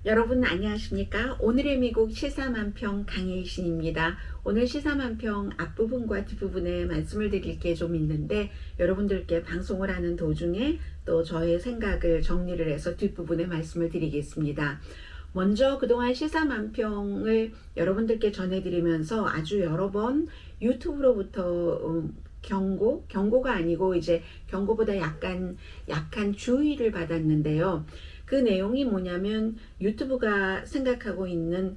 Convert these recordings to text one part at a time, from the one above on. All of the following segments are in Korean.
여러분 안녕하십니까? 오늘의 미국 시사만평 강혜신입니다. 오늘 시사만평 앞부분과 뒷부분에 말씀을 드릴 게 좀 있는데 여러분들께 방송을 하는 도중에 또 저의 생각을 정리를 해서 뒷부분에 말씀을 드리겠습니다. 먼저 그동안 시사만평을 여러분들께 전해드리면서 아주 여러 번 유튜브로부터 경고가 아니고 이제 경고보다 약간 약한 주의를 받았는데요. 그 내용이 뭐냐면 유튜브가 생각하고 있는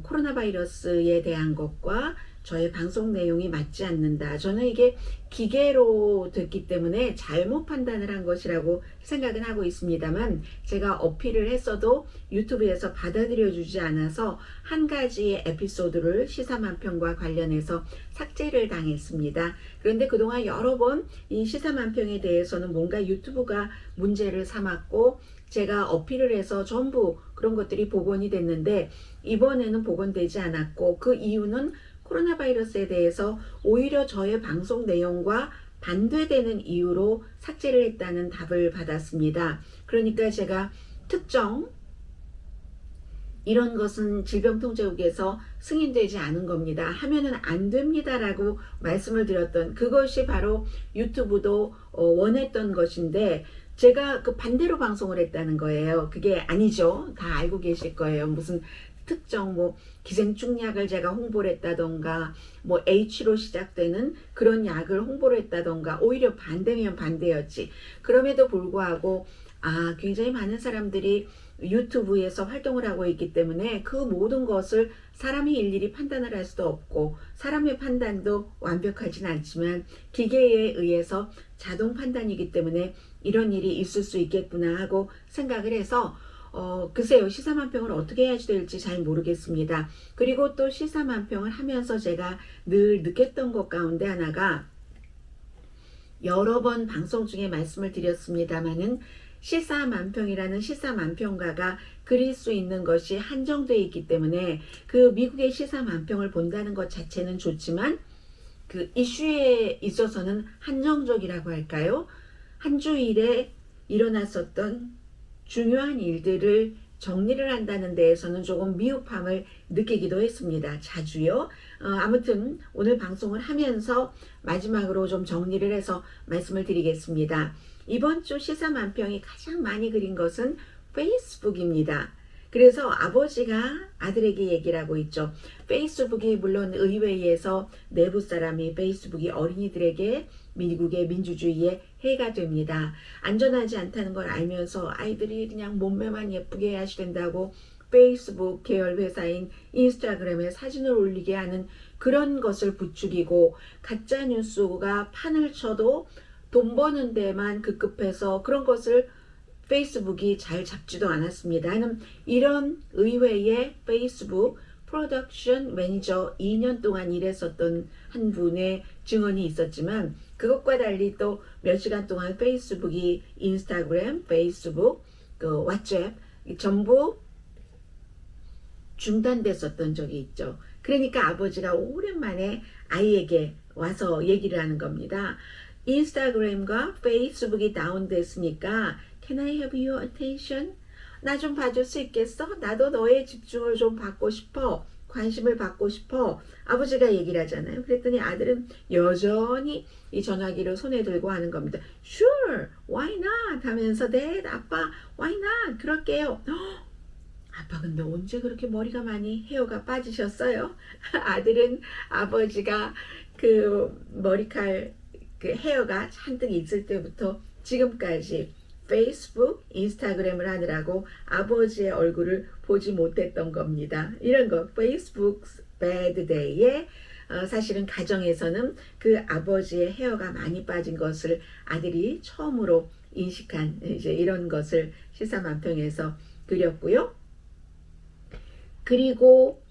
코로나 바이러스에 대한 것과 저의 방송 내용이 맞지 않는다. 저는 이게 기계로 됐기 때문에 잘못 판단을 한 것이라고 생각은 하고 있습니다만 제가 어필을 했어도 유튜브에서 받아들여 주지 않아서 한 가지의 에피소드를 시사만평과 관련해서 삭제를 당했습니다. 그런데 그동안 여러 번 이 시사만평에 대해서는 뭔가 유튜브가 문제를 삼았고 제가 어필을 해서 전부 그런 것들이 복원이 됐는데 이번에는 복원되지 않았고 그 이유는 코로나 바이러스에 대해서 오히려 저의 방송 내용과 반대되는 이유로 삭제를 했다는 답을 받았습니다. 그러니까 제가 특정 이런 것은 질병통제국에서 승인되지 않은 겁니다. 하면은 안 됩니다라고 말씀을 드렸던 그것이 바로 유튜브도 원했던 것인데 제가 그 반대로 방송을 했다는 거예요. 그게 아니죠. 다 알고 계실 거예요. 무슨 특정 기생충 약을 제가 홍보를 했다던가 H로 시작되는 그런 약을 홍보를 했다던가 오히려 반대면 반대였지. 그럼에도 불구하고 굉장히 많은 사람들이 유튜브에서 활동을 하고 있기 때문에 그 모든 것을 사람이 일일이 판단을 할 수도 없고 사람의 판단도 완벽하진 않지만 기계에 의해서 자동 판단이기 때문에 이런 일이 있을 수 있겠구나 하고 생각을 해서 글쎄요, 시사만평을 어떻게 해야 될지 잘 모르겠습니다. 그리고 또 시사만평을 하면서 제가 늘 느꼈던 것 가운데 하나가 여러 번 방송 중에 말씀을 드렸습니다마는 시사만평이라는 시사만평가가 그릴 수 있는 것이 한정되어 있기 때문에 그 미국의 시사만평을 본다는 것 자체는 좋지만 그 이슈에 있어서는 한정적이라고 할까요? 한 주일에 일어났었던 중요한 일들을 정리를 한다는 데에서는 조금 미흡함을 느끼기도 했습니다. 자주요. 아무튼 오늘 방송을 하면서 마지막으로 좀 정리를 해서 말씀을 드리겠습니다. 이번 주 시사만평이 가장 많이 그린 것은 페이스북입니다. 그래서 아버지가 아들에게 얘기를 하고 있죠. 페이스북이 물론 의회에서 내부 사람이 페이스북이 어린이들에게 미국의 민주주의에 해가 됩니다. 안전하지 않다는 걸 알면서 아이들이 그냥 몸매만 예쁘게 해야 된다고 페이스북 계열 회사인 인스타그램에 사진을 올리게 하는 그런 것을 부추기고 가짜 뉴스가 판을 쳐도 돈 버는 데만 급급해서 그런 것을 페이스북이 잘 잡지도 않았습니다. 이런 의회의 페이스북 프로덕션 매니저 2년 동안 일했었던 한 분의 증언이 있었지만 그것과 달리 또 몇 시간 동안 페이스북이 인스타그램, 페이스북, 그 왓츠앱 전부 중단됐었던 적이 있죠. 그러니까 아버지가 오랜만에 아이에게 와서 얘기를 하는 겁니다. 인스타그램과 페이스북이 다운됐으니까 Can I have your attention? 나 좀 봐줄 수 있겠어? 나도 너의 집중을 좀 받고 싶어. 관심을 받고 싶어. 아버지가 얘기를 하잖아요. 그랬더니 아들은 여전히 이 전화기를 손에 들고 하는 겁니다. Sure, why not? 하면서 네, 아빠, why not? 그럴게요. 아빠 근데 언제 그렇게 머리가 많이 헤어가 빠지셨어요? 아들은 아버지가 그 머리칼 그 헤어가 잔뜩 있을 때부터 지금까지 페이스북, 인스타그램을 하느라고 아버지의 얼굴을 보지 못했던 겁니다. 이런 거 페이스북 bad day에 사실은 가정에서는 그 아버지의 헤어가 많이 빠진 것을 아들이 처음으로 인식한 이제 이런 것을 시사만평에서 그렸고요. 그리고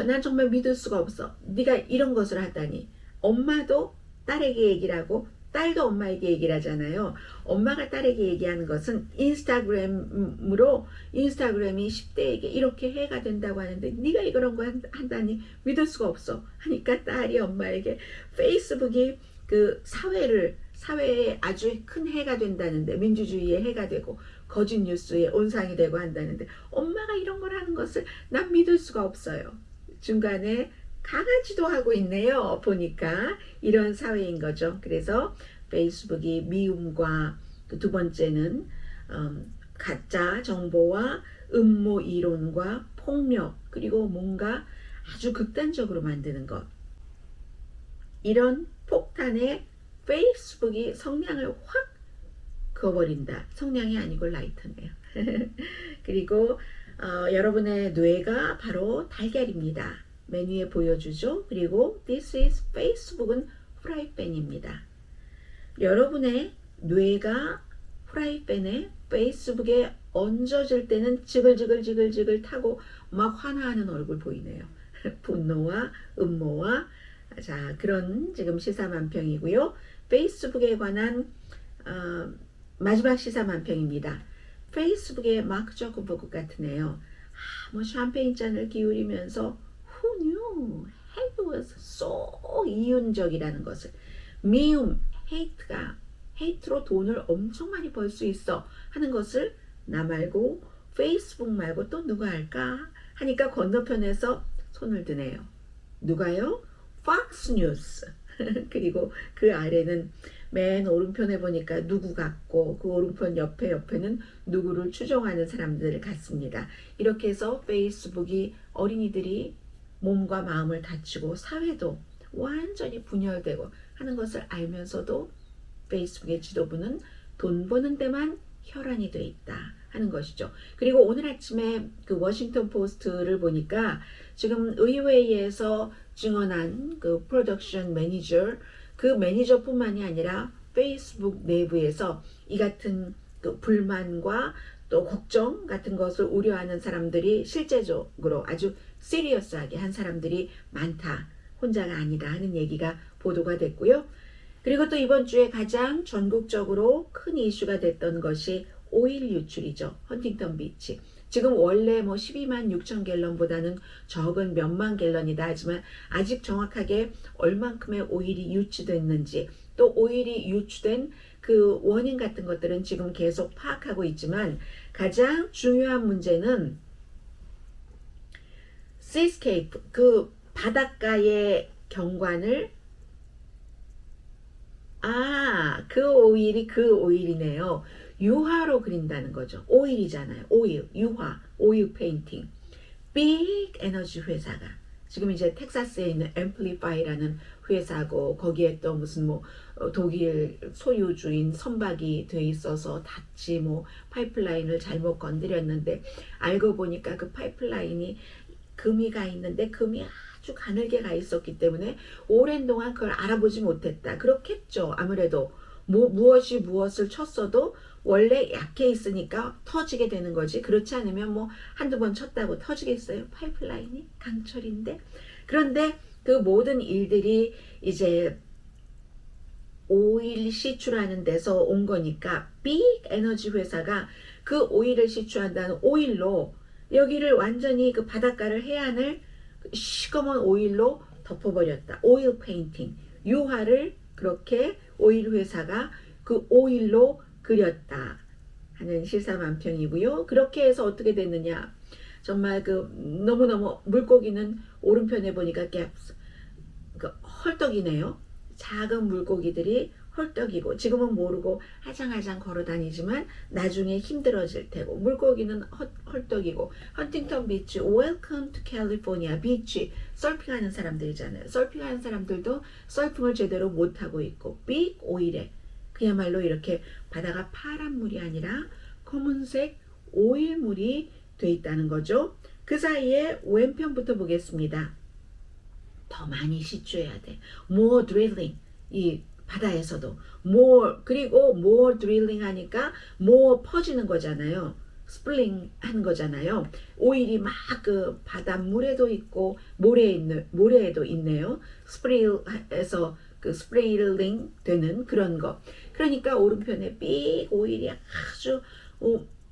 난 정말 믿을 수가 없어. 네가 이런 것을 하다니. 엄마도 딸에게 얘기를 하고 딸도 엄마에게 얘기를 하잖아요. 엄마가 딸에게 얘기하는 것은 인스타그램으로 인스타그램이 10대에게 이렇게 해가 된다고 하는데 네가 이런 거 한다니 믿을 수가 없어 하니까 딸이 엄마에게 페이스북이 그 사회에 아주 큰 해가 된다는데 민주주의의 해가 되고 거짓 뉴스의 온상이 되고 한다는데 엄마가 이런 걸 하는 것을 난 믿을 수가 없어요. 중간에 강아지도 하고 있네요. 보니까 이런 사회인 거죠. 그래서 페이스북이 미움과 두 번째는 가짜 정보와 음모 이론과 폭력 그리고 뭔가 아주 극단적으로 만드는 것, 이런 폭탄에 페이스북이 성량을 확 그어버린다. 성량이 아니고 라이터네요. 그리고 여러분의 뇌가 바로 달걀입니다. 메뉴에 보여주죠. 그리고 This is Facebook은 프라이팬입니다. 여러분의 뇌가 프라이팬에 페이스북에 얹어질 때는 지글지글 타고 막 화나하는 얼굴 보이네요. 분노와 음모와 자 그런 지금 시사만평이고요. 페이스북에 관한 마지막 시사만평입니다. 페이스북에 마크 저커버그 같으네요. 뭐 샴페인 잔을 기울이면서 Who knew? Hate was so 이윤적이라는 것을 미움, 헤이트로 돈을 엄청 많이 벌 수 있어 하는 것을 나 말고 페이스북 말고 또 누가 할까 하니까 건너편에서 손을 드네요. 누가요? Fox News. 그리고 그 아래는 맨 오른편에 보니까 누구 같고 그 오른편 옆에는 누구를 추종하는 사람들 같습니다. 이렇게 해서 페이스북이 어린이들이 몸과 마음을 다치고 사회도 완전히 분열되고 하는 것을 알면서도 페이스북의 지도부는 돈 버는 데만 혈안이 돼 있다 하는 것이죠. 그리고 오늘 아침에 그 워싱턴 포스트를 보니까 지금 의회에서 증언한 그 프로덕션 매니저, 그 매니저뿐만이 아니라 페이스북 내부에서 이 같은 그 불만과 또 걱정 같은 것을 우려하는 사람들이 실제적으로 아주 시리어스하게 한 사람들이 많다. 혼자가 아니다 하는 얘기가 보도가 됐고요. 그리고 또 이번 주에 가장 전국적으로 큰 이슈가 됐던 것이 오일 유출이죠. 헌팅턴 비치. 지금 원래 뭐 12만 6천 갤런보다는 적은 몇만 갤런이다 하지만 아직 정확하게 얼만큼의 오일이 유출됐는지 또 오일이 유출된 그 원인 같은 것들은 지금 계속 파악하고 있지만 가장 중요한 문제는 시스케이프 그 바닷가의 경관을 그 오일이 그 오일이네요. 유화로 그린다는 거죠. 오일이잖아요. 오일, 유화, 오일 페인팅. 빅 에너지 회사가 지금 이제 텍사스에 있는 앰플리파이라는 회사고 거기에 또 무슨 뭐 독일 소유주인 선박이 돼 있어서 닿지 뭐 파이프라인을 잘못 건드렸는데 알고 보니까 그 파이프라인이 금이 가 있는데 금이 아주 가늘게 가 있었기 때문에 오랜 동안 그걸 알아보지 못했다. 그렇겠죠. 아무래도 무엇이 무엇을 쳤어도 원래 약해 있으니까 터지게 되는 거지. 그렇지 않으면 뭐 한두 번 쳤다고 터지겠어요? 파이프라인이 강철인데. 그런데 그 모든 일들이 이제 오일 시추라는 데서 온 거니까 빅 에너지 회사가 그 오일을 시추한다는 오일로 여기를 완전히 그 바닷가를 해안을 시커먼 오일로 덮어버렸다. 오일 페인팅. 유화를 그렇게 오일 회사가 그 오일로 그렸다 하는 시사만평이고요. 그렇게 해서 어떻게 됐느냐. 정말 그 너무너무 물고기는 오른편에 보니까 그 헐떡이네요. 작은 물고기들이 헐떡이고 지금은 모르고 하장하장 걸어다니지만 나중에 힘들어질 테고 물고기는 헐떡이고 헌팅턴 비치, 웰컴 투 캘리포니아 비치 서핑하는 사람들이잖아요. 서핑하는 사람들도 서핑을 제대로 못하고 있고 빅 오일에 그야말로 이렇게 바다가 파란 물이 아니라 검은색 오일물이 돼 있다는 거죠. 그 사이에 왼편부터 보겠습니다. 더 많이 시추해야 돼. more drilling. 이 바다에서도 more 그리고 more drilling 하니까 more 퍼지는 거잖아요. 스플링 하는 거잖아요. 오일이 막 그 바닷물에도 있고 모래에도 있네요. 스프레이에서 그 스프레이링 되는 그런 거. 그러니까 오른편에 삑 오일이 아주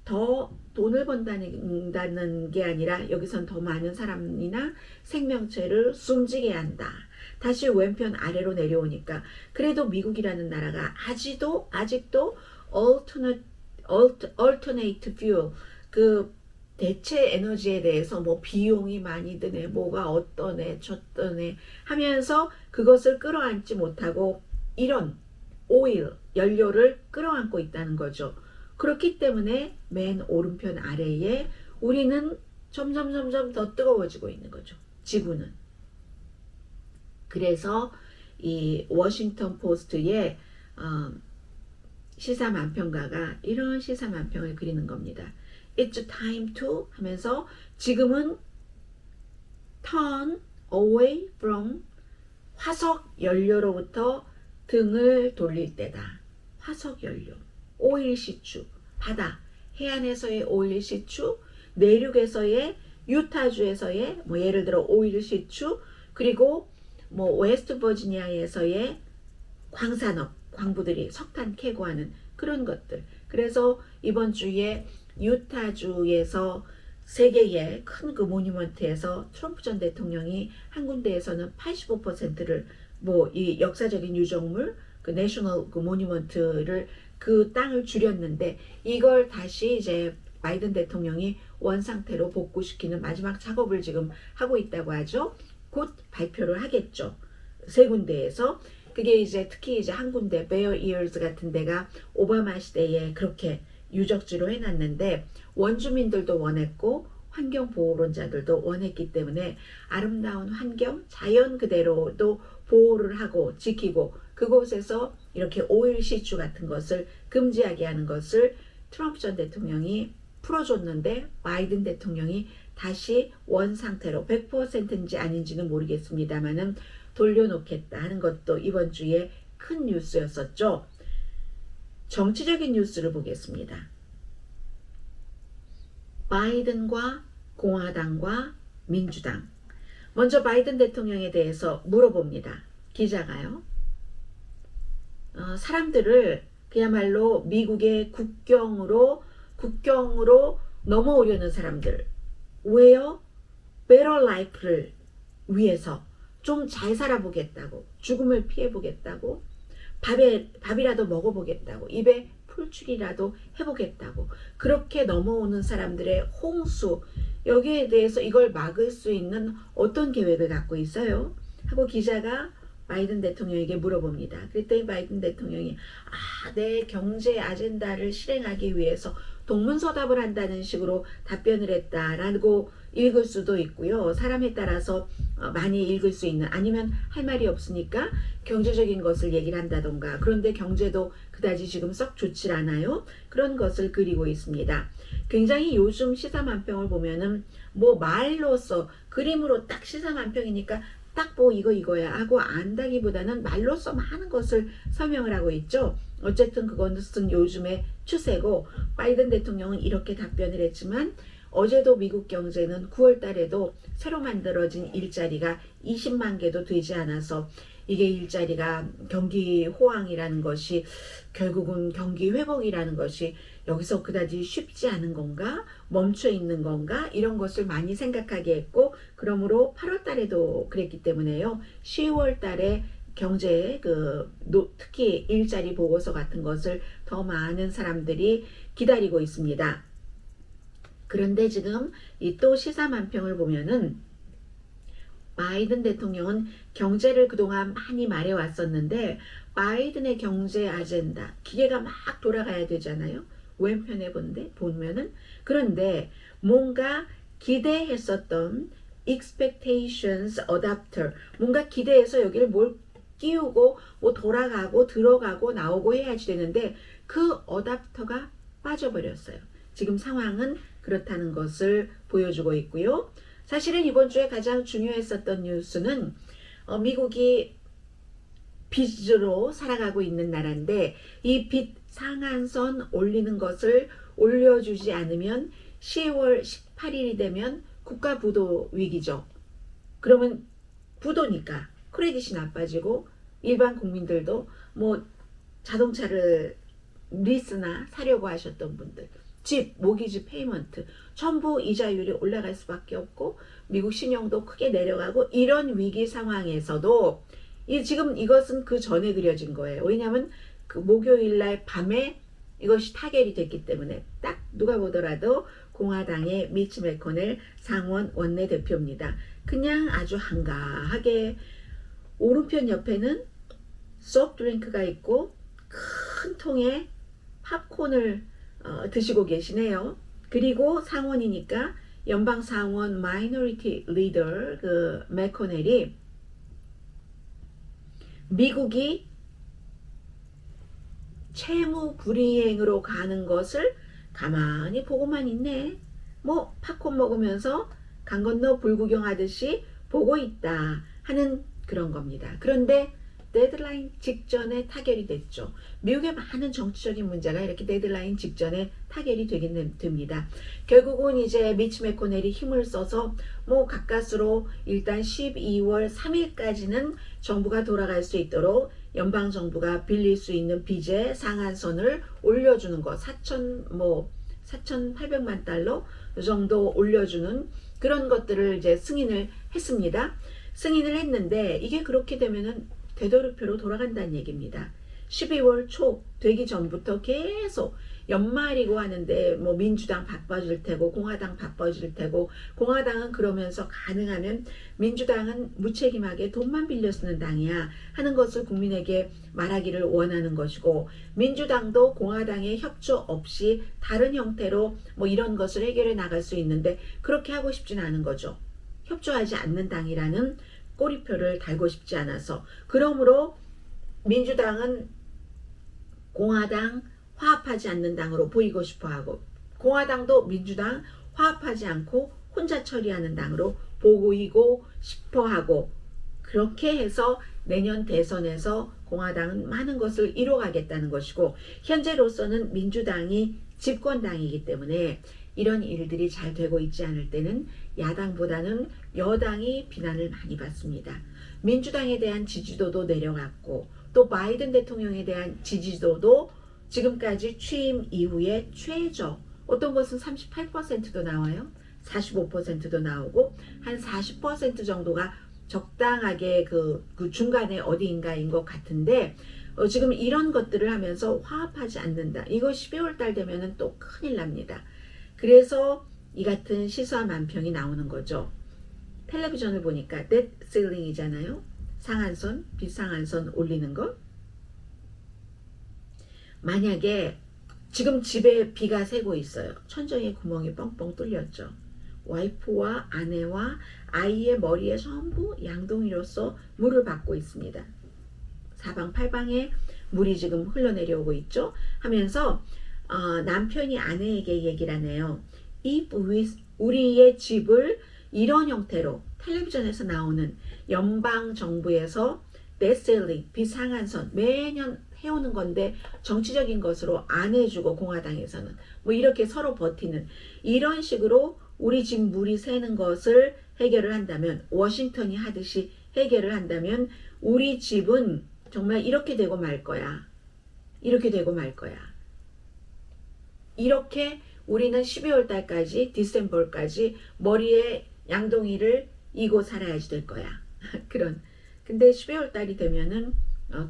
더 돈을 번다는 게 아니라 여기선 더 많은 사람이나 생명체를 숨지게 한다. 다시 왼편 아래로 내려오니까 그래도 미국이라는 나라가 아직도 alternate fuel, 그 대체 에너지에 대해서 뭐 비용이 많이 드네, 뭐가 어떠네, 저떠네 하면서 그것을 끌어안지 못하고 이런 오일, 연료를 끌어안고 있다는 거죠. 그렇기 때문에 맨 오른편 아래에 우리는 점점 더 뜨거워지고 있는 거죠. 지구는. 그래서 이 워싱턴 포스트의 시사만평가가 이런 시사만평을 그리는 겁니다. It's time to 하면서 지금은 turn away from 화석 연료로부터 등을 돌릴 때다. 화석 연료, 오일 시추, 바다, 해안에서의 오일 시추, 내륙에서의 유타주에서의 뭐 예를 들어 오일 시추, 그리고 뭐 웨스트 버지니아에서의 광산업, 광부들이 석탄 캐고 하는 그런 것들. 그래서 이번 주에 유타주에서 세계의 큰 그 모니먼트에서 트럼프 전 대통령이 한 군데에서는 85%를 뭐 이 역사적인 유적물 그 내셔널 그 모니먼트를 그 땅을 줄였는데 이걸 다시 이제 바이든 대통령이 원상태로 복구시키는 마지막 작업을 지금 하고 있다고 하죠. 곧 발표를 하겠죠. 세 군데에서. 그게 이제 특히 이제 한 군데 베어 이어즈 같은 데가 오바마 시대에 그렇게 유적지로 해놨는데 원주민들도 원했고 환경보호론자들도 원했기 때문에 아름다운 환경, 자연 그대로도 보호를 하고 지키고 그곳에서 이렇게 오일 시추 같은 것을 금지하게 하는 것을 트럼프 전 대통령이 풀어줬는데 바이든 대통령이 다시 원상태로 100%인지 아닌지는 모르겠습니다만은 돌려놓겠다 하는 것도 이번 주에 큰 뉴스였었죠. 정치적인 뉴스를 보겠습니다. 바이든과 공화당과 민주당. 먼저 바이든 대통령에 대해서 물어봅니다. 기자가요. 사람들을 그야말로 미국의 국경으로 넘어오려는 사람들. 왜요? better life를 위해서 좀 잘 살아보겠다고, 죽음을 피해보겠다고, 밥이라도 먹어보겠다고, 입에 풀칠이라도 해보겠다고, 그렇게 넘어오는 사람들의 홍수, 여기에 대해서 이걸 막을 수 있는 어떤 계획을 갖고 있어요? 하고 기자가 바이든 대통령에게 물어봅니다. 그랬더니 바이든 대통령이 내 경제 아젠다를 실행하기 위해서 동문서답을 한다는 식으로 답변을 했다라고 읽을 수도 있고요. 사람에 따라서 많이 읽을 수 있는, 아니면 할 말이 없으니까 경제적인 것을 얘기를 한다던가, 그런데 경제도 그다지 지금 썩 좋지 않아요. 그런 것을 그리고 있습니다. 굉장히 요즘 시사만평을 보면은 뭐 말로써 그림으로 딱 시사만평이니까 딱 뭐 이거야 하고 안다기보다는 말로써 많은 것을 설명을 하고 있죠. 어쨌든 그것은 요즘의 추세고, 바이든 대통령은 이렇게 답변을 했지만 어제도 미국 경제는 9월 달에도 새로 만들어진 일자리가 20만 개도 되지 않아서 이게 일자리가 경기 호황이라는 것이 결국은 경기 회복이라는 것이 여기서 그다지 쉽지 않은 건가? 멈춰 있는 건가? 이런 것을 많이 생각하게 했고, 그러므로 8월 달에도 그랬기 때문에요. 10월 달에 경제 특히 일자리 보고서 같은 것을 더 많은 사람들이 기다리고 있습니다. 그런데 지금 이 또 시사만평을 보면은 바이든 대통령은 경제를 그동안 많이 말해왔었는데 바이든의 경제 아젠다, 기계가 막 돌아가야 되잖아요. 왼편에 보면은. 그런데 뭔가 기대했었던 expectations adapter, 뭔가 기대해서 여기를 뭘 끼우고 뭐 돌아가고 들어가고 나오고 해야지 되는데 그 어댑터가 빠져버렸어요. 지금 상황은 그렇다는 것을 보여주고 있고요. 사실은 이번 주에 가장 중요했었던 뉴스는 미국이 빚으로 살아가고 있는 나라인데 이 빚 상한선 올리는 것을 올려주지 않으면 10월 18일이 되면 국가 부도 위기죠. 그러면 부도니까 크레딧이 나빠지고 일반 국민들도 뭐 자동차를 리스나 사려고 하셨던 분들, 집, 모기지 페이먼트 전부 이자율이 올라갈 수밖에 없고 미국 신용도 크게 내려가고, 이런 위기 상황에서도 지금 이것은 그 전에 그려진 거예요. 왜냐하면 그 목요일날 밤에 이것이 타결이 됐기 때문에 딱 누가 보더라도 공화당의 미치 맥코넬 상원 원내대표입니다. 그냥 아주 한가하게 오른편 옆에는 소프트 드링크가 있고 큰 통에 팝콘을 드시고 계시네요. 그리고 상원이니까 연방 상원 마이너리티 리더 그 맥코넬이 미국이 채무 불이행으로 가는 것을 가만히 보고만 있네. 뭐 팝콘 먹으면서 강 건너 불구경하듯이 보고 있다 하는 그런 겁니다. 그런데 데드라인 직전에 타결이 됐죠. 미국의 많은 정치적인 문제가 이렇게 데드라인 직전에 타결이 되긴 됩니다. 결국은 이제 미치 맥코넬이 힘을 써서 뭐 가까스로 일단 12월 3일까지는 정부가 돌아갈 수 있도록 연방 정부가 빌릴 수 있는 빚의 상한선을 올려주는 거 4,800만 달러 정도 올려주는 그런 것들을 이제 승인을 했습니다. 승인을 했는데 이게 그렇게 되면은 되도록표로 돌아간다는 얘기입니다. 12월 초 되기 전부터 계속 연말이고 하는데 뭐 민주당 바빠질 테고 공화당 바빠질 테고 공화당은 그러면서 가능하면 민주당은 무책임하게 돈만 빌려 쓰는 당이야 하는 것을 국민에게 말하기를 원하는 것이고 민주당도 공화당의 협조 없이 다른 형태로 뭐 이런 것을 해결해 나갈 수 있는데 그렇게 하고 싶지는 않은 거죠. 협조하지 않는 당이라는 꼬리표를 달고 싶지 않아서 그러므로 민주당은 공화당 화합하지 않는 당으로 보이고 싶어하고 공화당도 민주당 화합하지 않고 혼자 처리하는 당으로 보이고 싶어하고 그렇게 해서 내년 대선에서 공화당은 많은 것을 이뤄가겠다는 것이고 현재로서는 민주당이 집권당이기 때문에 이런 일들이 잘 되고 있지 않을 때는 야당보다는 여당이 비난을 많이 받습니다. 민주당에 대한 지지도도 내려갔고 또 바이든 대통령에 대한 지지도도 지금까지 취임 이후에 최저 어떤 것은 38%도 나와요. 45%도 나오고 한 40% 정도가 적당하게 그 중간에 어디인가인 것 같은데 지금 이런 것들을 하면서 화합하지 않는다. 이거 12월 달 되면은 또 큰일 납니다. 그래서 이 같은 시사만평이 나오는 거죠. 텔레비전을 보니까 뎃 실링이잖아요. 상한선, 빚상한선 올리는 거. 만약에 지금 집에 비가 새고 있어요. 천정에 구멍이 뻥뻥 뚫렸죠. 와이프와 아내와 아이의 머리에 전부 양동이로서 물을 받고 있습니다. 사방팔방에 물이 지금 흘러내려오고 있죠. 하면서 남편이 아내에게 얘기를 하네요. 우리의 집을 이런 형태로 텔레비전에서 나오는 연방 정부에서 데셀링 비상한선 매년 해오는 건데 정치적인 것으로 안 해주고 공화당에서는 뭐 이렇게 서로 버티는 이런 식으로 우리 집 물이 새는 것을 해결을 한다면 워싱턴이 하듯이 해결을 한다면 우리 집은 정말 이렇게 되고 말 거야. 이렇게 되고 말 거야. 이렇게 우리는 12월 달까지 디셈버까지 머리에 양동이를 이고 살아야지 될 거야. 그런. 근데 12월 달이 되면은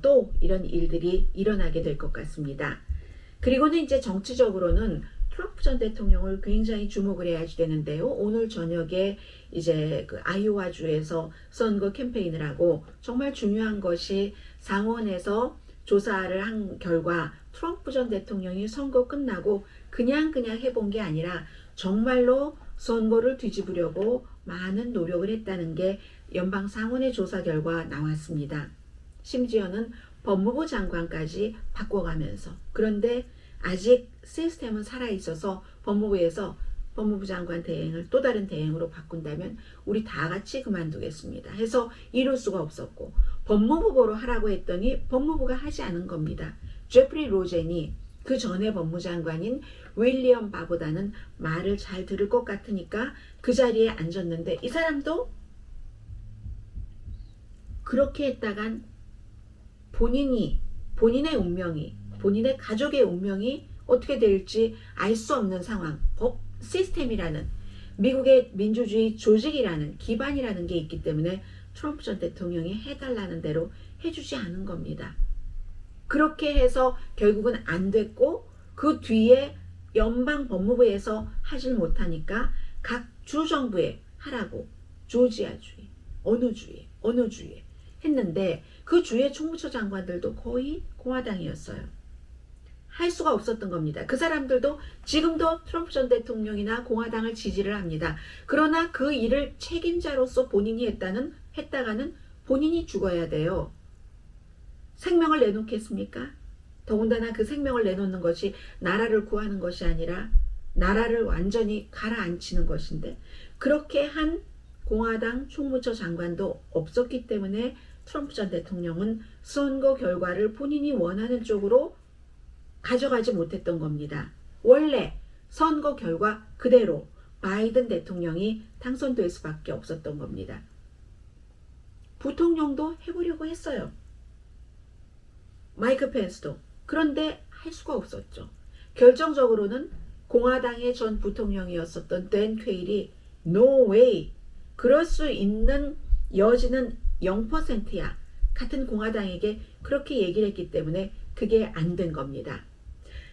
또 이런 일들이 일어나게 될 것 같습니다. 그리고는 이제 정치적으로는 트럼프 전 대통령을 굉장히 주목을 해야지 되는데요. 오늘 저녁에 이제 그 아이오와주에서 선거 캠페인을 하고 정말 중요한 것이 상원에서 조사를 한 결과 트럼프 전 대통령이 선거 끝나고 그냥 해본 게 아니라 정말로 선거를 뒤집으려고 많은 노력을 했다는 게 연방 상원의 조사 결과 나왔습니다. 심지어는 법무부 장관까지 바꿔가면서 그런데 아직 시스템은 살아있어서 법무부에서 법무부 장관 대행을 또 다른 대행으로 바꾼다면 우리 다 같이 그만두겠습니다. 해서 이룰 수가 없었고 법무부 보러 하라고 했더니 법무부가 하지 않은 겁니다. 제프리 로젠이 그 전에 법무장관인 윌리엄 바보다는 말을 잘 들을 것 같으니까 그 자리에 앉았는데 이 사람도 그렇게 했다간 본인의 운명이 본인의 가족의 운명이 어떻게 될지 알 수 없는 상황 법 시스템이라는 미국의 민주주의 조직이라는 기반이라는 게 있기 때문에 트럼프 전 대통령이 해달라는 대로 해주지 않은 겁니다. 그렇게 해서 결국은 안 됐고 그 뒤에 연방 법무부에서 하질 못하니까 각 주정부에 하라고 조지아주에 어느 주에 했는데 그 주의 총무처 장관들도 거의 공화당이었어요. 할 수가 없었던 겁니다. 그 사람들도 지금도 트럼프 전 대통령이나 공화당을 지지를 합니다. 그러나 그 일을 책임자로서 본인이 했다가는 본인이 죽어야 돼요. 생명을 내놓겠습니까? 더군다나 그 생명을 내놓는 것이 나라를 구하는 것이 아니라 나라를 완전히 가라앉히는 것인데, 그렇게 한 공화당 총무처 장관도 없었기 때문에 트럼프 전 대통령은 선거 결과를 본인이 원하는 쪽으로 가져가지 못했던 겁니다. 원래 선거 결과 그대로 바이든 대통령이 당선될 수밖에 없었던 겁니다. 부통령도 해보려고 했어요. 마이크 펜스도. 그런데 할 수가 없었죠. 결정적으로는 공화당의 전 부통령이었었던 댄 퀘일이 No way, 그럴 수 있는 여지는 0%야. 같은 공화당에게 그렇게 얘기를 했기 때문에 그게 안 된 겁니다.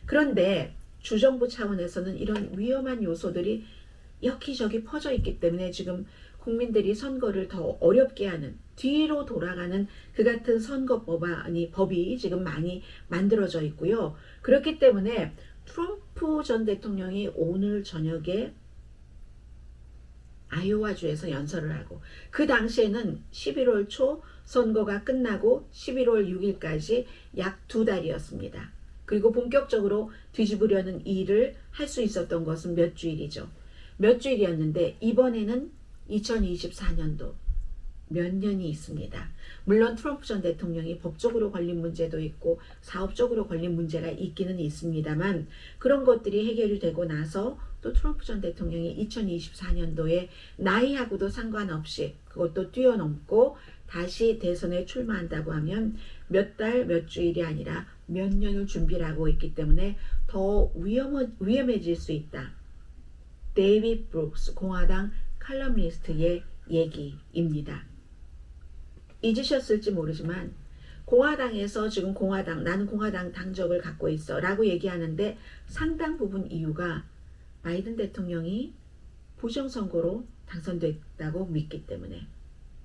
그런데 주정부 차원에서는 이런 위험한 요소들이 여기저기 퍼져 있기 때문에 지금 국민들이 선거를 더 어렵게 하는, 뒤로 돌아가는 그 같은 법이 지금 많이 만들어져 있고요. 그렇기 때문에 트럼프 전 대통령이 오늘 저녁에 아이오와주에서 연설을 하고, 그 당시에는 11월 초 선거가 끝나고 11월 6일까지 약 2달이었습니다. 그리고 본격적으로 뒤집으려는 일을 할 수 있었던 것은 몇 주일이죠. 몇 주일이었는데 이번에는 2024년도 몇 년이 있습니다. 물론 트럼프 전 대통령이 법적으로 걸린 문제도 있고 사업적으로 걸린 문제가 있기는 있습니다만, 그런 것들이 해결이 되고 나서 또 트럼프 전 대통령이 2024년도에 나이하고도 상관없이 그것도 뛰어넘고 다시 대선에 출마한다고 하면 몇 달, 몇 주일이 아니라 몇 년을 준비를 하고 있기 때문에 더 위험해질 수 있다. 데이빗 브룩스 공화당 칼럼니스트의 얘기입니다. 잊으셨을지 모르지만 공화당에서 지금 나는 공화당 당적을 갖고 있어 라고 얘기하는데 상당 부분 이유가 바이든 대통령이 부정선거로 당선됐다고 믿기 때문에,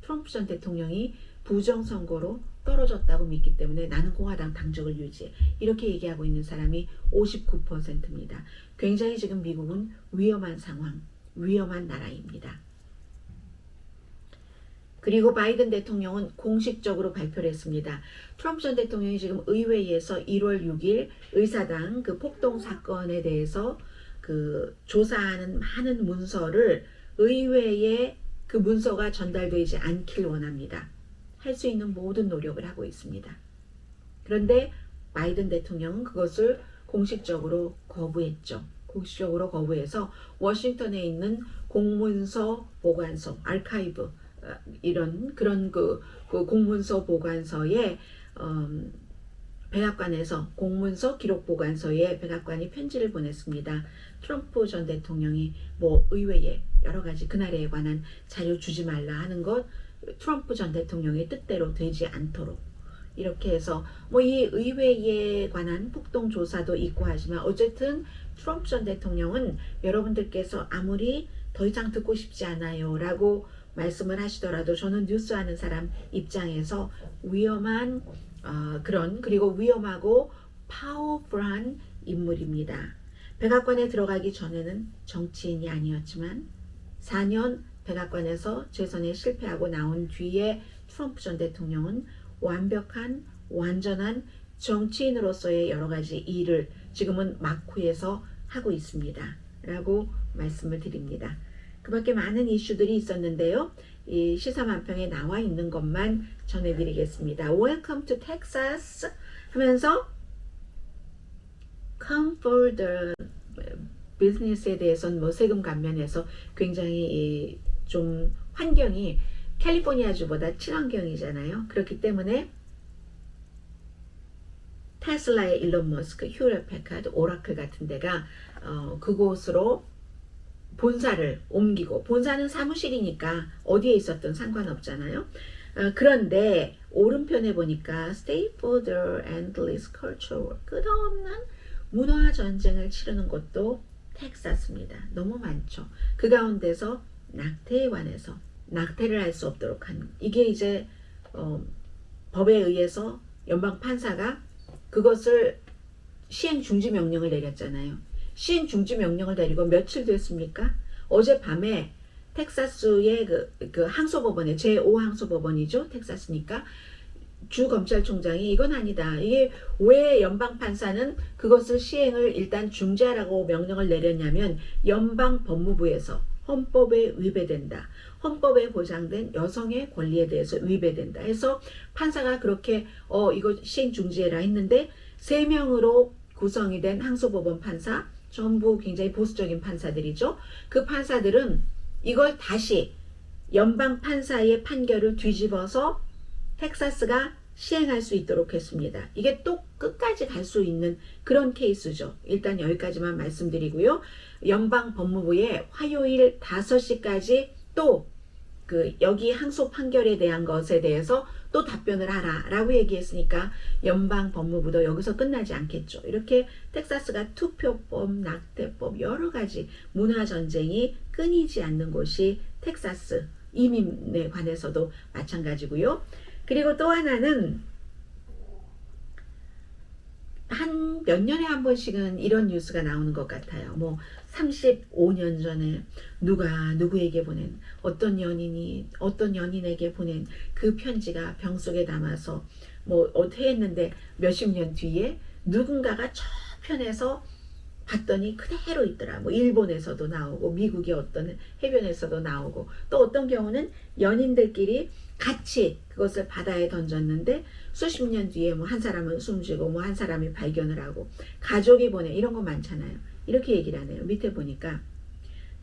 트럼프 전 대통령이 부정선거로 떨어졌다고 믿기 때문에 나는 공화당 당적을 유지해, 이렇게 얘기하고 있는 사람이 59%입니다. 굉장히 지금 미국은 위험한 상황, 위험한 나라입니다. 그리고 바이든 대통령은 공식적으로 발표를 했습니다. 트럼프 전 대통령이 지금 의회에서 1월 6일 의사당 그 폭동 사건에 대해서 그 조사하는 많은 문서를 의회에 그 문서가 전달되지 않길 원합니다. 할 수 있는 모든 노력을 하고 있습니다. 그런데 바이든 대통령은 그것을 공식적으로 거부했죠. 공식적으로 거부해서 워싱턴에 있는 공문서 보관소, 아카이브, 그런 공문서 보관소에 백악관에서 공문서 기록 보관소에 백악관이 편지를 보냈습니다. 트럼프 전 대통령이 의회에 여러 가지 그날에 관한 자료 주지 말라 하는 것, 트럼프 전 대통령의 뜻대로 되지 않도록, 이렇게 해서 이 의회에 관한 폭동 조사도 있고 하지만 어쨌든 트럼프 전 대통령은 여러분들께서 아무리 더 이상 듣고 싶지 않아요 라고 말씀을 하시더라도 저는 뉴스하는 사람 입장에서 위험한 그리고 위험하고 파워풀한 인물입니다. 백악관에 들어가기 전에는 정치인이 아니었지만 4년 백악관에서 재선에 실패하고 나온 뒤에 트럼프 전 대통령은 완전한 정치인으로서의 여러 가지 일을 지금은 마쿠에서 하고 있습니다. 라고 말씀을 드립니다. 그 밖에 많은 이슈들이 있었는데요. 이 시사만평에 나와 있는 것만 전해드리겠습니다. Welcome to Texas 하면서 Come for the Business에 대해서는 세금 감면에서 굉장히 좀 환경이 캘리포니아주보다 친환경이잖아요. 그렇기 때문에 테슬라의 일론 머스크, 휴렛 패카드, 오라클 같은 데가 그곳으로 본사를 옮기고, 본사는 사무실이니까 어디에 있었든 상관없잖아요. 그런데 오른편에 보니까 Stay for the endless culture war, 끝없는 문화 전쟁을 치르는 곳도 텍사스입니다. 너무 많죠. 그 가운데서 낙태에 관해서 낙태를 할 수 없도록 하는, 이게 이제 법에 의해서 연방 판사가 그것을 시행 중지 명령을 내렸잖아요. 시행 중지 명령을 내리고 며칠 됐습니까? 어젯밤에 텍사스의 그 항소법원에, 제5항소법원이죠. 텍사스니까 주 검찰총장이 이건 아니다. 이게 왜 연방 판사는 그것을 시행을 일단 중지하라고 명령을 내렸냐면 연방 법무부에서 헌법에 위배된다. 헌법에 보장된 여성의 권리에 대해서 위배된다. 해서 판사가 그렇게 이거 시행 중지해라 했는데 3명으로 구성이 된 항소법원 판사, 전부 굉장히 보수적인 판사들이죠. 그 판사들은 이걸 다시 연방 판사의 판결을 뒤집어서 텍사스가 시행할 수 있도록 했습니다. 이게 또 끝까지 갈 수 있는 그런 케이스죠. 일단 여기까지만 말씀드리고요. 연방 법무부에 화요일 5시까지 또 여기 항소 판결에 대한 것에 대해서 또 답변을 하라 라고 얘기했으니까 연방 법무부도 여기서 끝나지 않겠죠. 이렇게 텍사스가 투표법, 낙태법, 여러 가지 문화 전쟁이 끊이지 않는 곳이 텍사스, 이민에 관해서도 마찬가지고요. 그리고 또 하나는 한 몇 년에 한 번씩은 이런 뉴스가 나오는 것 같아요. 뭐 35년 전에 누가 누구에게 보낸, 어떤 연인이 어떤 연인에게 보낸 그 편지가 병 속에 남아서 뭐 어떻게 했는데 몇십 년 뒤에 누군가가 저편에서 봤더니 그대로 있더라. 뭐 일본에서도 나오고 미국의 어떤 해변에서도 나오고, 또 어떤 경우는 연인들끼리 같이 그것을 바다에 던졌는데 수십 년 뒤에 뭐 한 사람은 숨지고 뭐 한 사람이 발견을 하고 가족이 보내, 이런 거 많잖아요. 이렇게 얘기를 하네요. 밑에 보니까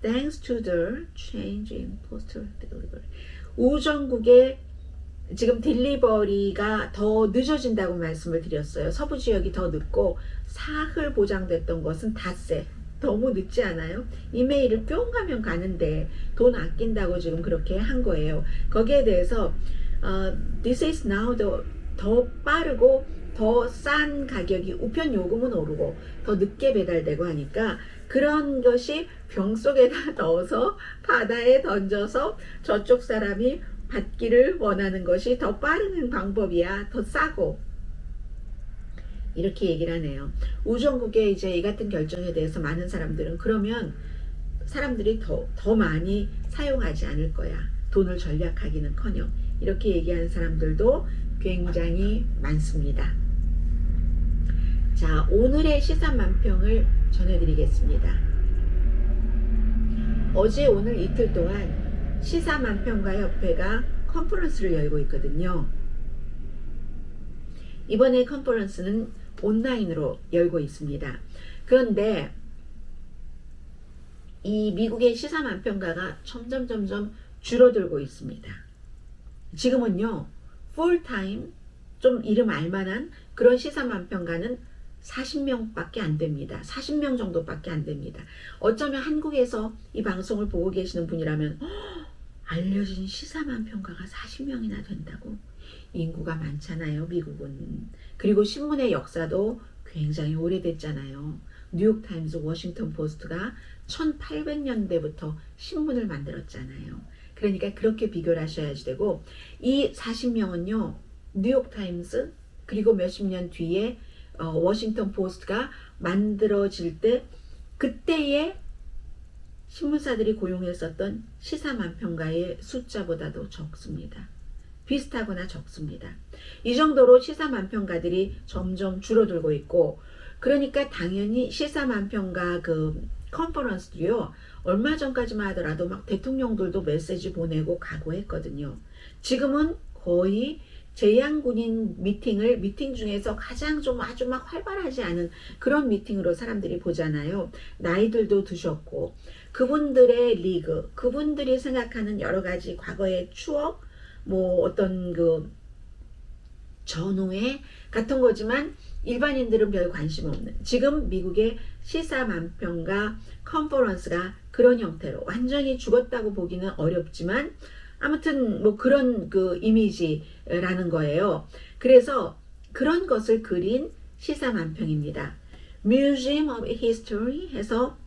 Thanks to the change in postal delivery, 우정국의 지금 딜리버리가 더 늦어진다고 말씀을 드렸어요. 서부 지역이 더 늦고 사흘 보장됐던 것은 닷새, 너무 늦지 않아요? 이메일을 뿅 하면 가는데 돈 아낀다고 지금 그렇게 한 거예요. 거기에 대해서 This is now 더 빠르고 더 싼 가격이, 우편 요금은 오르고 더 늦게 배달되고 하니까 그런 것이 병 속에다 넣어서 바다에 던져서 저쪽 사람이 받기를 원하는 것이 더 빠른 방법이야. 더 싸고. 이렇게 얘기를 하네요. 우정국의 이제 이 같은 결정에 대해서 많은 사람들은 그러면 사람들이 더 많이 사용하지 않을 거야. 돈을 절약하기는커녕. 이렇게 얘기하는 사람들도 굉장히 많습니다. 자, 오늘의 시사만평을 전해드리겠습니다. 어제 오늘 이틀 동안 시사만평가 협회가 컨퍼런스를 열고 있거든요. 이번에 컨퍼런스는 온라인으로 열고 있습니다. 그런데 이 미국의 시사만평가가 점점 줄어들고 있습니다. 지금은요, 풀타임, 좀 이름 알만한 그런 시사만평가는 40명밖에 안 됩니다. 40명 정도밖에 안 됩니다. 어쩌면 한국에서 이 방송을 보고 계시는 분이라면 알려진 시사만평가가 40명이나 된다고? 인구가 많잖아요, 미국은. 그리고 신문의 역사도 굉장히 오래됐잖아요. 뉴욕타임즈, 워싱턴 포스트가 1800년대부터 신문을 만들었잖아요. 그러니까 그렇게 비교를 하셔야지 되고, 이 40명은요, 뉴욕타임즈 그리고 몇십 년 뒤에 워싱턴 포스트가 만들어질 때 그때의 신문사들이 고용했었던 시사만평가의 숫자보다도 적습니다. 비슷하거나 적습니다. 이 정도로 시사만평가들이 점점 줄어들고 있고, 그러니까 당연히 시사만평가 그 컨퍼런스도요, 얼마 전까지만 하더라도 막 대통령들도 메시지 보내고 가고 했거든요. 지금은 거의 재향군인 미팅 중에서 가장 좀 아주 막 활발하지 않은 그런 미팅으로 사람들이 보잖아요. 나이들도 드셨고, 그분들의 리그, 그분들이 생각하는 여러 가지 과거의 추억, 뭐 어떤 그 전후회 같은 거지만 일반인들은 별 관심 없는, 지금 미국의 시사만평가 컨퍼런스가 그런 형태로 완전히 죽었다고 보기는 어렵지만 아무튼 뭐 그런 그 이미지라는 거예요. 그래서 그런 것을 그린 시사만평입니다. Museum of History 해서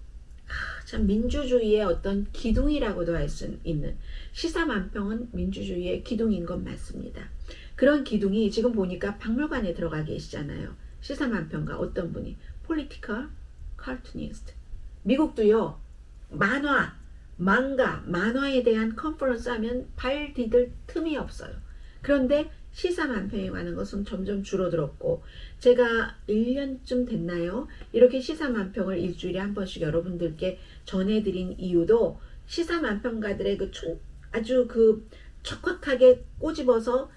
참 민주주의의 어떤 기둥이라고도 할 수 있는 시사만평은 민주주의의 기둥인 건 맞습니다. 그런 기둥이 지금 보니까 박물관에 들어가 계시잖아요. 시사만평가 어떤 분이 Political Cartoonist. 미국도요. 만화에 대한 컨퍼런스 하면 발 디딜 틈이 없어요. 그런데 시사만평에 관한 것은 점점 줄어들었고 제가 1년쯤 됐나요? 이렇게 시사만평을 일주일에 한 번씩 여러분들께 전해드린 이유도 시사만평가들의 아주 척박하게 꼬집어서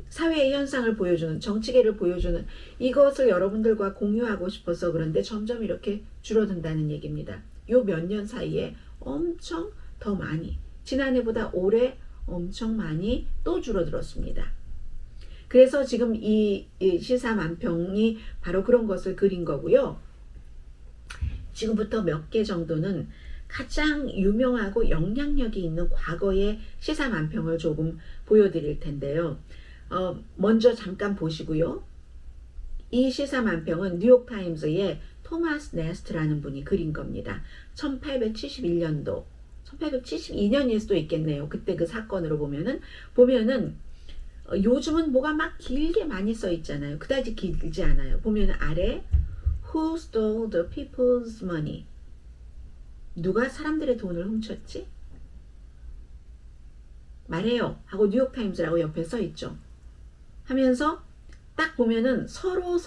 사회의 현상을 보여주는 정치계를 보여주는 이것을 여러분들과 공유하고 싶어서 그런데 점점 이렇게 줄어든다는 얘기입니다. 요 몇 년 사이에 엄청 더 많이 지난해보다 올해 엄청 많이 또 줄어들었습니다. 그래서 지금 이 시사만평이 바로 그런 것을 그린 거고요. 지금부터 몇 개 정도는 가장 유명하고 영향력이 있는 과거의 시사만평을 조금 보여드릴 텐데요. 먼저 잠깐 보시고요. 이 시사만평은 뉴욕타임즈의 토마스 네스트라는 분이 그린 겁니다. 1871년도, 1872년일 수도 있겠네요. 그때 그 사건으로 보면은 요즘은 뭐가 막 길게 많이 써 있잖아요. 그다지 길지 않아요. 보면 아래 Who stole the people's money? 누가 사람들의 돈을 훔쳤지? 말해요 하고 뉴욕타임즈라고 옆에 써 있죠. 하면서 딱 보면은 서로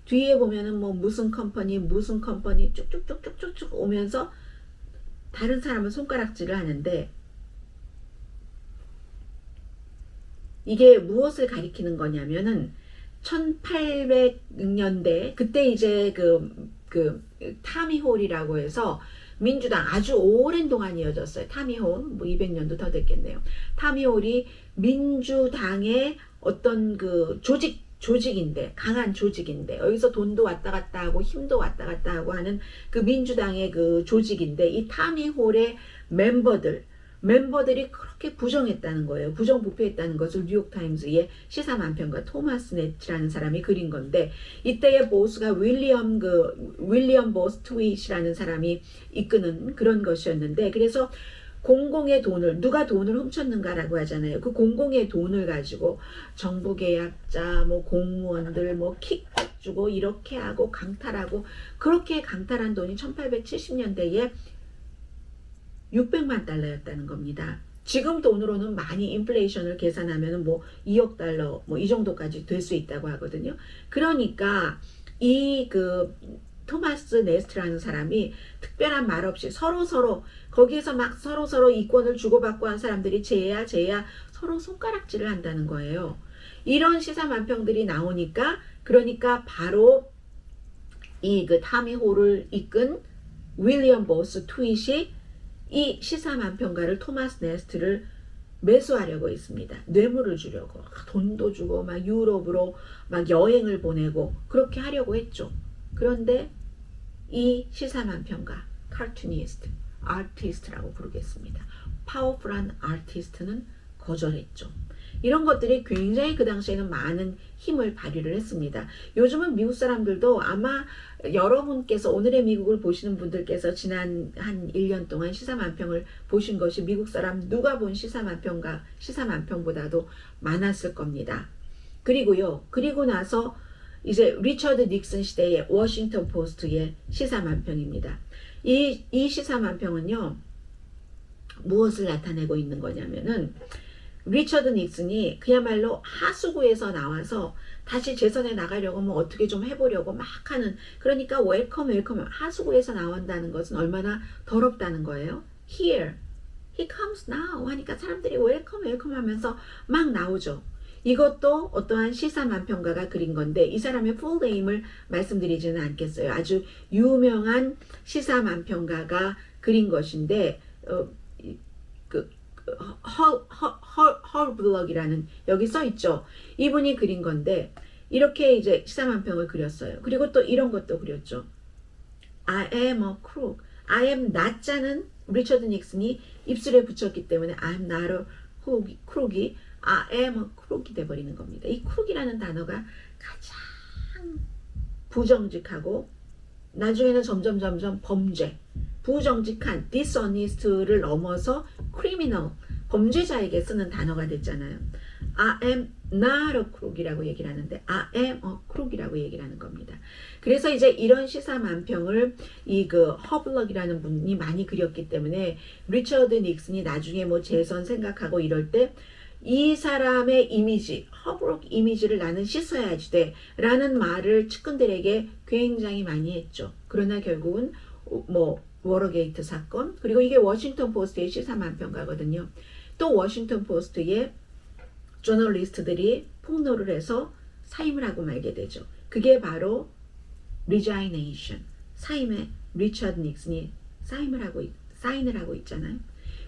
뒤에 보면은 뭐 무슨 컴퍼니 쭉쭉쭉쭉쭉 오면서 다른 사람은 손가락질을 하는데 이게 무엇을 가리키는 거냐면은 1800년대 그때 이제 타미 홀이라고 해서 민주당 아주 오랜 동안 이어졌어요. 타미 홀, 뭐 200년도 더 됐겠네요. 타미 홀이 민주당의 어떤 조직인데, 강한 조직인데, 여기서 돈도 왔다 갔다 하고 힘도 왔다 갔다 하고 하는 그 민주당의 그 조직인데, 이 타미 홀의 멤버들이 그렇게 부정했다는 거예요. 부정부패했다는 것을 뉴욕타임즈의 시사만평가 토마스 네트라는 사람이 그린 건데 이때의 보스가 윌리엄 보스 트윗이라는 사람이 이끄는 그런 것이었는데 그래서 공공의 돈을 누가 돈을 훔쳤는가라고 하잖아요. 그 공공의 돈을 가지고 정부 계약자, 뭐 공무원들 뭐 킥백 주고 이렇게 하고 강탈하고 그렇게 강탈한 돈이 1870년대에 600만 달러였다는 겁니다. 지금 돈으로는 많이 인플레이션을 계산하면 뭐 2억 달러 뭐 이 정도까지 될 수 있다고 하거든요. 그러니까 이 토마스 네스트라는 사람이 특별한 말 없이 서로 거기에서 막 서로 이권을 주고받고 한 사람들이 쟤야 서로 손가락질을 한다는 거예요. 이런 시사만평들이 나오니까 그러니까 바로 이 타미 홀을 이끈 윌리엄 보스 트윗이 이 시사만평가를 토마스 네스트를 매수하려고 했습니다. 뇌물을 주려고 돈도 주고 막 유럽으로 막 여행을 보내고 그렇게 하려고 했죠. 그런데 이 시사만평가 카툰니스트, 아티스트라고 부르겠습니다. 파워풀한 아티스트는 거절했죠. 이런 것들이 굉장히 그 당시에는 많은 힘을 발휘를 했습니다. 요즘은 미국 사람들도 아마 여러분께서 오늘의 미국을 보시는 분들께서 지난 한 1년 동안 시사만평을 보신 것이 미국 사람 누가 본 시사만평보다도 많았을 겁니다. 그리고 나서 이제 리처드 닉슨 시대의 워싱턴 포스트의 시사만평입니다. 이 시사만평은요 무엇을 나타내고 있는 거냐면은 리처드 닉슨이 그야말로 하수구에서 나와서 다시 재선에 나가려고 뭐 어떻게 좀 해보려고 막 하는 그러니까 웰컴 하수구에서 나온다는 것은 얼마나 더럽다는 거예요. Here, he comes now 하니까 사람들이 웰컴 하면서 막 나오죠. 이것도 어떠한 시사만평가가 그린 건데 이 사람의 풀 네임을 말씀드리지는 않겠어요. 아주 유명한 시사만평가가 그린 것인데 헐블럭이라는 여기 써 있죠. 이분이 그린 건데 이렇게 이제 시사만평을 그렸어요. 그리고 또 이런 것도 그렸죠. I am a crook. I am not자는 리처드 닉슨이 입술에 붙였기 때문에 I am not a crook이 I am a crook이 돼버리는 겁니다. 이 crook이라는 단어가 가장 부정직하고 나중에는 점점 범죄, 부정직한 dishonest를 넘어서 criminal, 범죄자에게 쓰는 단어가 됐잖아요. I am not a crook이라고 얘기를 하는데 I am a crook이라고 얘기를 하는 겁니다. 그래서 이제 이런 시사만평을 이 허블럭이라는 분이 많이 그렸기 때문에 리처드 닉슨이 나중에 뭐 재선 생각하고 이럴 때 이 사람의 이미지, 허블럭 이미지를 나는 씻어야지 돼 라는 말을 측근들에게 굉장히 많이 했죠. 그러나 결국은 뭐 워터게이트 사건, 그리고 이게 워싱턴 포스트의 시사만평가거든요. 또 워싱턴 포스트의 저널리스트들이 폭로를 해서 사임을 하고 말게 되죠. 그게 바로 resignation, 사임에 리처드 닉슨이 사인을 하고 있잖아요.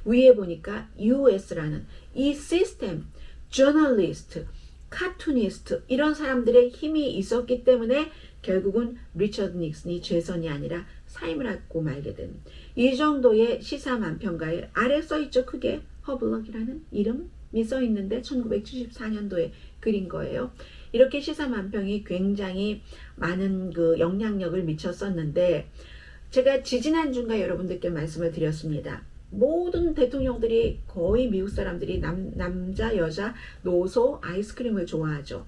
위에 보니까 US라는 이 시스템, 저널리스트, 카툰니스트 이런 사람들의 힘이 있었기 때문에 결국은 리처드 닉슨이 재선이 아니라 사임을 하고 말게 된 이 정도의 시사만평가에 아래 써있죠. 크게 허블럭이라는 이름이 써있는데 1974년도에 그린 거예요. 이렇게 시사만평이 굉장히 많은 영향력을 미쳤었는데 제가 지지난주인가 여러분들께 말씀을 드렸습니다. 모든 대통령들이 거의 미국 사람들이 남자, 여자, 노소, 아이스크림을 좋아하죠.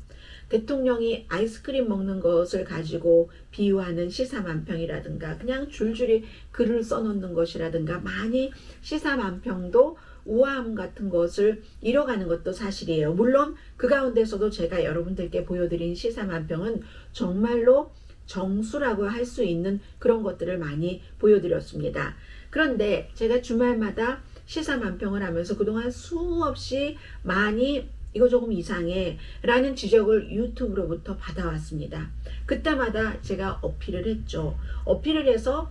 대통령이 아이스크림 먹는 것을 가지고 비유하는 시사만평이라든가 그냥 줄줄이 글을 써놓는 것이라든가 많이 시사만평도 우아함 같은 것을 잃어가는 것도 사실이에요. 물론 그 가운데서도 제가 여러분들께 보여드린 시사만평은 정말로 정수라고 할 수 있는 그런 것들을 많이 보여드렸습니다. 그런데 제가 주말마다 시사만평을 하면서 그동안 수없이 많이 이거 조금 이상해 라는 지적을 유튜브로부터 받아왔습니다. 그때마다 제가 어필을 했죠. 어필을 해서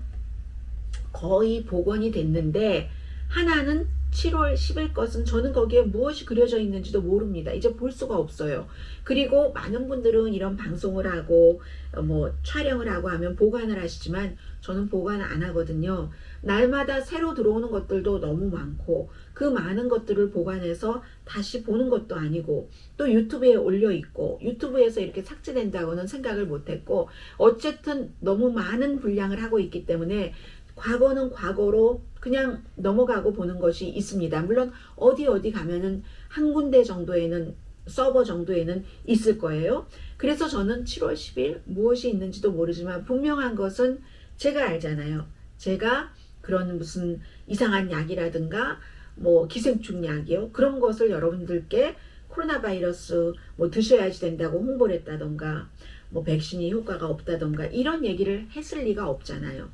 거의 복원이 됐는데 하나는 7월 10일 것은 저는 거기에 무엇이 그려져 있는지도 모릅니다. 이제 볼 수가 없어요. 그리고 많은 분들은 이런 방송을 하고 뭐 촬영을 하고 하면 보관을 하시지만 저는 보관 안 하거든요. 날마다 새로 들어오는 것들도 너무 많고 그 많은 것들을 보관해서 다시 보는 것도 아니고 또 유튜브에 올려 있고 유튜브에서 이렇게 삭제된다고는 생각을 못했고 어쨌든 너무 많은 분량을 하고 있기 때문에 과거는 과거로 그냥 넘어가고 보는 것이 있습니다. 물론 어디 가면은 한 군데 정도에는 서버 정도에는 있을 거예요. 그래서 저는 7월 10일 무엇이 있는지도 모르지만 분명한 것은 제가 알잖아요. 제가 그런 무슨 이상한 약이라든가 뭐 기생충 약이요. 그런 것을 여러분들께 코로나 바이러스 뭐 드셔야지 된다고 홍보를 했다던가 뭐 백신이 효과가 없다던가 이런 얘기를 했을 리가 없잖아요.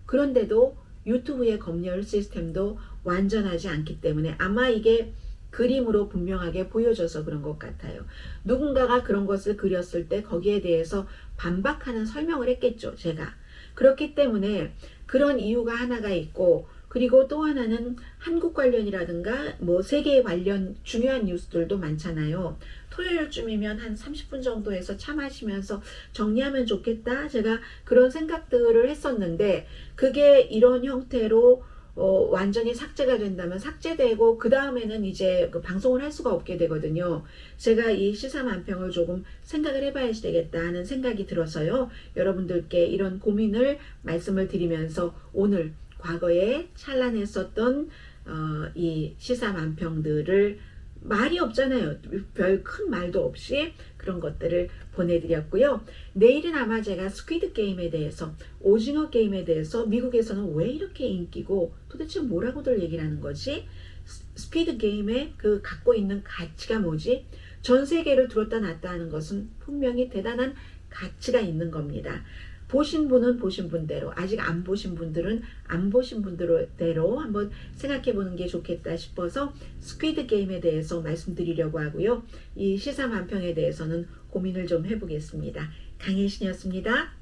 그런데도 유튜브의 검열 시스템도 완전하지 않기 때문에 아마 이게 그림으로 분명하게 보여져서 그런 것 같아요. 누군가가 그런 것을 그렸을 때 거기에 대해서 반박하는 설명을 했겠죠, 제가. 그렇기 때문에 그런 이유가 하나가 있고 그리고 또 하나는 한국 관련이라든가 뭐 세계 관련 중요한 뉴스들도 많잖아요. 토요일쯤이면 한 30분 정도에서 차 마시면서 정리하면 좋겠다. 제가 그런 생각들을 했었는데 그게 이런 형태로 완전히 삭제가 된다면 삭제되고 그 다음에는 이제 그 방송을 할 수가 없게 되거든요. 제가 이 시사만평을 조금 생각을 해봐야지 되겠다 하는 생각이 들어서요. 여러분들께 이런 고민을 말씀을 드리면서 오늘 과거에 찬란했었던 이 시사만평들을 말이 없잖아요. 별 큰 말도 없이 그런 것들을 보내드렸고요. 내일은 아마 제가 스퀴드 게임에 대해서 오징어 게임에 대해서 미국에서는 왜 이렇게 인기고 도대체 뭐라고들 얘기를 하는 거지? 스퀴드 게임의 그 갖고 있는 가치가 뭐지? 전 세계를 들었다 놨다 하는 것은 분명히 대단한 가치가 있는 겁니다. 보신 분은 보신 분대로 아직 안 보신 분들은 안 보신 분대로 한번 생각해 보는 게 좋겠다 싶어서 스퀴드 게임에 대해서 말씀드리려고 하고요. 이 시사만평에 대해서는 고민을 좀 해보겠습니다. 강혜신이었습니다.